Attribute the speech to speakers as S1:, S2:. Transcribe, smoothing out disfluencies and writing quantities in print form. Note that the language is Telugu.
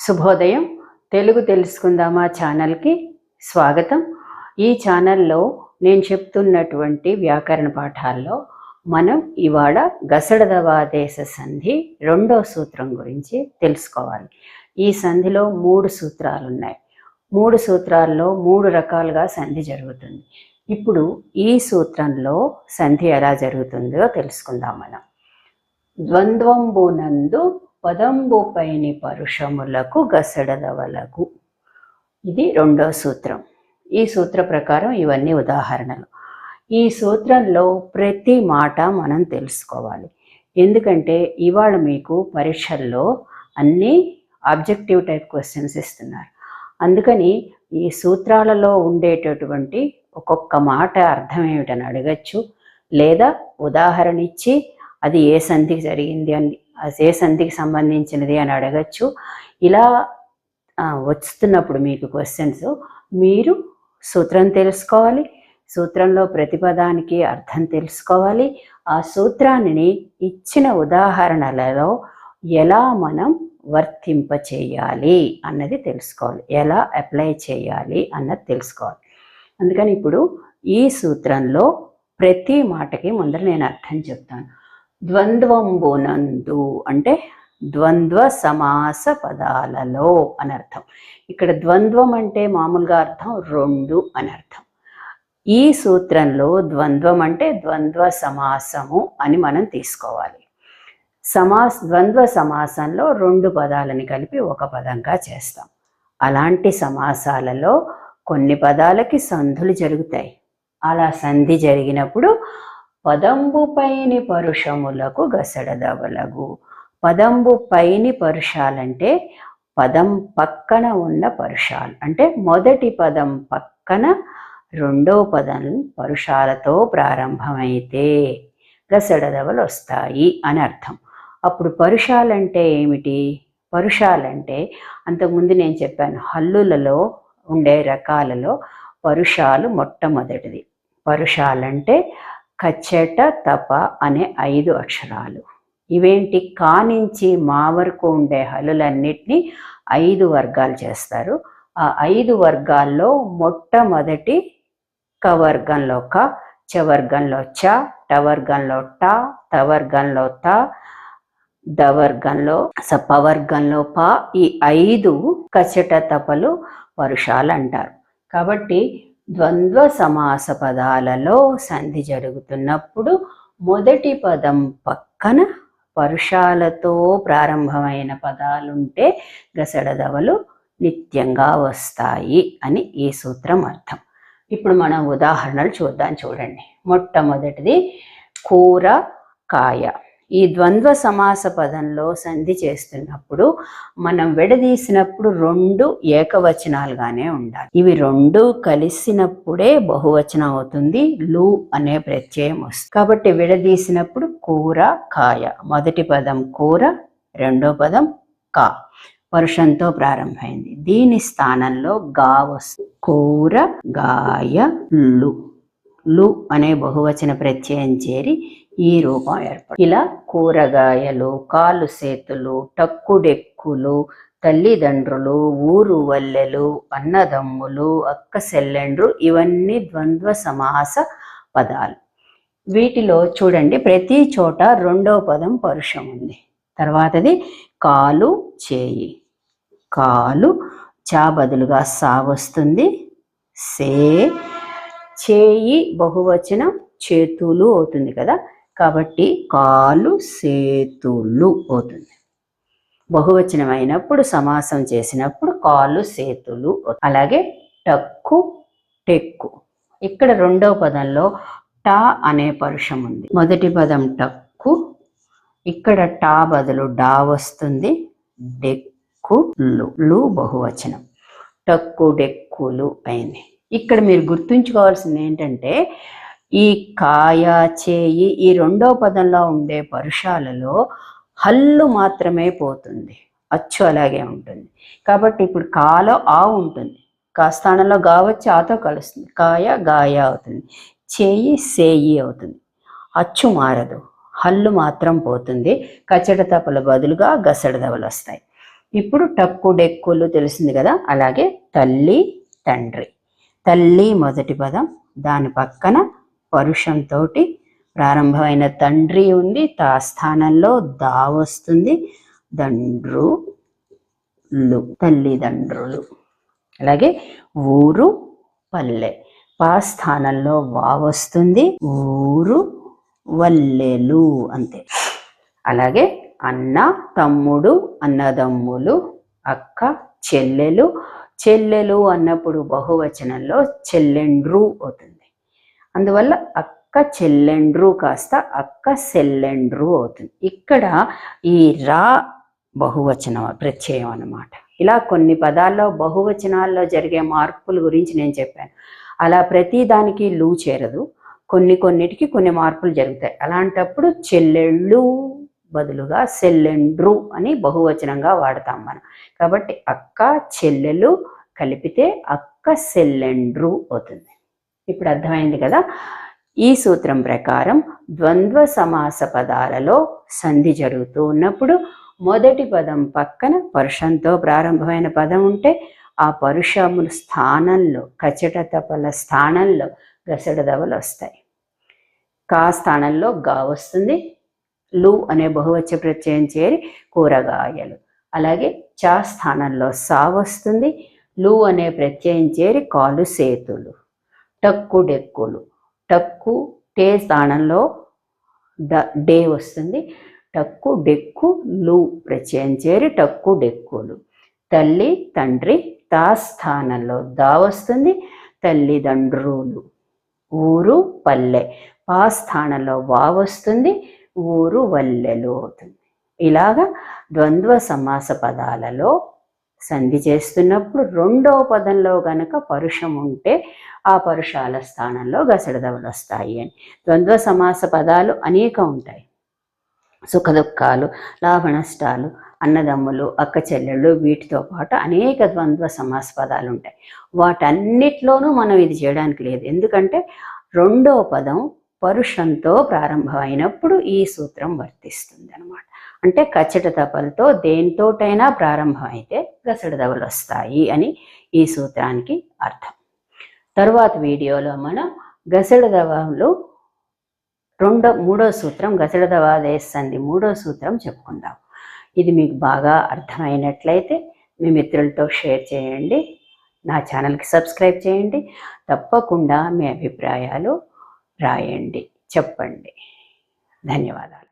S1: శుభోదయం. తెలుగు తెలుసుకుందామా ఛానల్కి స్వాగతం. ఈ ఛానల్లో నేను చెప్తున్నటువంటి వ్యాకరణ పాఠాల్లో మనం ఇవాళ గసడదవాదేశ సంధి రెండో సూత్రం గురించి తెలుసుకోవాలి. ఈ సంధిలో 3 సూత్రాలు ఉన్నాయి. 3 సూత్రాల్లో 3 రకాలుగా సంధి జరుగుతుంది. ఇప్పుడు ఈ సూత్రంలో సంధి ఎలా జరుగుతుందో తెలుసుకుందాం మనం. ద్వంద్వంబునందు పదంబు పైని పరుషములకు గసడదవలకు, ఇది రెండో సూత్రం. ఈ సూత్ర ప్రకారం ఇవన్నీ ఉదాహరణలు. ఈ సూత్రంలో ప్రతి మాట మనం తెలుసుకోవాలి. ఎందుకంటే ఇవాళ మీకు పరీక్షల్లో అన్నీ ఆబ్జెక్టివ్ టైప్ క్వశ్చన్స్ ఇస్తున్నారు. అందుకని ఈ సూత్రాలలో ఉండేటటువంటి ఒక్కొక్క మాట అర్థం ఏమిటని అడగచ్చు, లేదా ఉదాహరణ ఇచ్చి అది ఏ సంధికి జరిగింది అని, ఏ సంధికి సంబంధించినది అని అడగచ్చు. ఇలా వస్తున్నప్పుడు మీకు క్వశ్చన్స్, మీరు సూత్రం తెలుసుకోవాలి, సూత్రంలో ప్రతిపదానికి అర్థం తెలుసుకోవాలి, ఆ సూత్రాన్ని ఇచ్చిన ఉదాహరణలలో ఎలా మనం వర్తింప చేయాలి అన్నది తెలుసుకోవాలి, ఎలా అప్లై చేయాలి అన్నది తెలుసుకోవాలి. అందుకని ఇప్పుడు ఈ సూత్రంలో ప్రతి మాటకి ముందర నేను అర్థం చెప్తాను. ద్వంద్వంబునందు అంటే ద్వంద్వ సమాస పదాలలో అని అర్థం. ఇక్కడ ద్వంద్వం అంటే మామూలుగా అర్థం 2 అని అర్థం. ఈ సూత్రంలో ద్వంద్వం అంటే ద్వంద్వ సమాసము అని మనం తీసుకోవాలి. ద్వంద్వ సమాసంలో 2 పదాలని కలిపి ఒక పదంగా చేస్తాం. అలాంటి సమాసాలలో కొన్ని పదాలకి సంధులు జరుగుతాయి. అలా సంధి జరిగినప్పుడు పదంబు పైని పరుషములకు గసడదవలగు. పదంబు పైని పరుషాలంటే పదం పక్కన ఉన్న పరుషాలు, అంటే మొదటి పదం పక్కన రెండో పదం పరుషాలతో ప్రారంభమైతే గసడదవలు వస్తాయి అని అర్థం. అప్పుడు పరుషాలంటే ఏమిటి? పరుషాలంటే అంతకుముందు నేను చెప్పాను, హల్లులలో ఉండే రకాలలో పరుషాలు మొట్టమొదటిది. పరుషాలంటే కచ్చట తప అనే 5 అక్షరాలు. ఇవేంటి? కా నుంచి మా వరకు ఉండే హల్లులన్నిటినీ 5 వర్గాలు చేస్తారు. ఆ 5 వర్గాల్లో మొట్టమొదటి క వర్గంలో క, చ వర్గంలో చ, ట వర్గంలో ట, త వర్గంలో త, ద వర్గంలో స, ప వర్గంలో ప. ఈ 5 కచ్చట తపలు పరుషాలు అంటారు. కాబట్టి ద్వంద్వ సమాస పదాలలో సంధి జరుగుతున్నప్పుడు మొదటి పదం పక్కన పరుషాలతో ప్రారంభమైన పదాలుంటే గసడదవలు నిత్యంగా వస్తాయి అని ఈ సూత్రం అర్థం. ఇప్పుడు మనం ఉదాహరణలు చూడండి. మొట్టమొదటిది కూర, కాయ. ఈ ద్వంద్వ సమాస పదంలో సంధి చేస్తున్నప్పుడు మనం విడదీసినప్పుడు 2 ఏకవచనాలుగానే ఉండాలి. ఇవి 2 కలిసినప్పుడే బహువచనం అవుతుంది, లు అనే ప్రత్యయం వస్తుంది. కాబట్టి విడదీసినప్పుడు కూర, కాయ. మొదటి పదం కూర, రెండో పదం కా, పరుషంతో ప్రారంభమైంది. దీని స్థానంలో గా వస్తుంది. కూర గాయ లు. లు అనే బహువచన ప్రత్యయం చేరి ఈ రూపం ఏర్పడు. ఇలా కూరగాయలు, కాలు సేతులు, టక్కుడెక్కులు, తల్లిదండ్రులు, ఊరు వల్లెలు, అన్నదమ్ములు, అక్క సెల్లెండ్రు, ఇవన్నీ ద్వంద్వ సమాస పదాలు. వీటిలో చూడండి, ప్రతి చోట రెండో పదం పరుషం ఉంది. తర్వాతది కాలు, చేయి. కాలు చా బదులుగా సా వస్తుంది. సే, చేయి బహువచనం చేతులు అవుతుంది కదా, కాబట్టి కాలు సేతులు అవుతుంది. బహువచనం అయినప్పుడు సమాసం చేసినప్పుడు కాలు సేతులు. అలాగే టక్కు, టెక్కు. ఇక్కడ రెండో పదంలో టా అనే పరుషం ఉంది. మొదటి పదం టక్కు, ఇక్కడ టా బదులు డా వస్తుంది. డెక్కు లు, లు బహువచనం. టక్కు డెక్కులు అయింది. ఇక్కడ మీరు గుర్తుంచుకోవాల్సింది ఏంటంటే, ఈ కాయ, చేయి, ఈ రెండో పదంలో ఉండే పరుషాలలో హల్లు మాత్రమే పోతుంది, అచ్చు అలాగే ఉంటుంది. కాబట్టి ఇప్పుడు కాలో ఆ ఉంటుంది, కా స్థానంలో గా వచ్చి ఆతో కలుస్తుంది. కాయ గాయ అవుతుంది, చేయి సేయి అవుతుంది. అచ్చు మారదు, హల్లు మాత్రం పోతుంది. కచ్చట తపల బదులుగా గసడదవలు వస్తాయి. ఇప్పుడు టక్కు డెక్కులు తెలిసింది కదా. అలాగే తల్లి తండ్రి. తల్లి మొదటి పదం, దాని పక్కన పరుషంతో ప్రారంభమైన తండ్రి ఉంది. తా స్థానంలో దా వస్తుంది. దండ్రులు, తల్లిదండ్రులు. అలాగే ఊరు పల్లె, పా స్థానంలో వా వస్తుంది. ఊరు వల్లెలు, అంతే. అలాగే అన్న తమ్ముడు, అన్నదమ్ములు, అక్క చెల్లెలు. చెల్లెలు అన్నప్పుడు బహువచనంలో చెల్లెండ్రు అవుతుంది. అందువల్ల అక్క చెల్లెండ్రు కాస్త అక్క సెల్లెండ్రు అవుతుంది. ఇక్కడ ఈ రా బహువచనం ప్రత్యయం అన్నమాట. ఇలా కొన్ని పదాల్లో బహువచనాల్లో జరిగే మార్పుల గురించి నేను చెప్పాను. అలా ప్రతి దానికి లు చేరదు. కొన్నిటికి కొన్ని మార్పులు జరుగుతాయి. అలాంటప్పుడు చెల్లెళ్ళు బదులుగా సెల్లెండ్రు అని బహువచనంగా వాడతాం మనం. కాబట్టి అక్క చెల్లెలు కలిపితే అక్క సెల్లెండ్రు అవుతుంది. ఇప్పుడు అర్థమైంది కదా. ఈ సూత్రం ప్రకారం ద్వంద్వ సమాస పదాలలో సంధి జరుగుతూ ఉన్నప్పుడు మొదటి పదం పక్కన పరుషంతో ప్రారంభమైన పదం ఉంటే ఆ పరుషముల స్థానంలో కచట తపల స్థానంలో గసడదవలు వస్తాయి. కా స్థానంలో గా వస్తుంది. లు అనే బహువచన ప్రత్యయం చేరి కూరగాయలు. అలాగే చా స్థానంలో సా వస్తుంది. లు అనే ప్రత్యయం చేరి కాలు సేతులు. టక్కు డెక్కులు. టక్కు టే స్థానంలో డే వస్తుంది. టక్కు డెక్కు లు ప్రత్యయం చేరి టక్కు డెక్కులు. తల్లి తండ్రి, తా స్థానంలో దా వస్తుంది. తల్లిదండ్రులు. ఊరు పల్లె, పా స్థానంలో వా వస్తుంది. ఊరు వల్లెలు అవుతుంది. ఇలాగా ద్వంద్వ సమాస పదాలలో సంధి చేస్తున్నప్పుడు రెండవ పదంలో గనక పరుషం ఉంటే ఆ పరుషాల స్థానంలో గసడదవలు వస్తాయి అని. ద్వంద్వ సమాస పదాలు అనేక ఉంటాయి. సుఖదుఖాలు, లాభ నష్టాలు, అన్నదమ్ములు, అక్క చెల్లెళ్ళు, వీటితో పాటు అనేక ద్వంద్వ సమాస పదాలు ఉంటాయి. వాటన్నిటిలోనూ మనం ఇది చేయడానికి లేదు. ఎందుకంటే రెండవ పదం పరుషంతో ప్రారంభమైనప్పుడు ఈ సూత్రం వర్తిస్తుంది అనమాట. అంటే కచ్చట తపలతో దేనితోటైనా ప్రారంభమైతే గసడదవలు వస్తాయి అని ఈ సూత్రానికి అర్థం. తరువాత వీడియోలో మనం గసడదవలు మూడో సూత్రం, గసడదవాదేశ సంధి మూడో సూత్రం చెప్పుకుందాం. ఇది మీకు బాగా అర్థమైనట్లయితే మీ మిత్రులతో షేర్ చేయండి. నా ఛానల్కి సబ్స్క్రైబ్ చేయండి. తప్పకుండా మీ అభిప్రాయాలు రాయండి, చెప్పండి. ధన్యవాదాలు.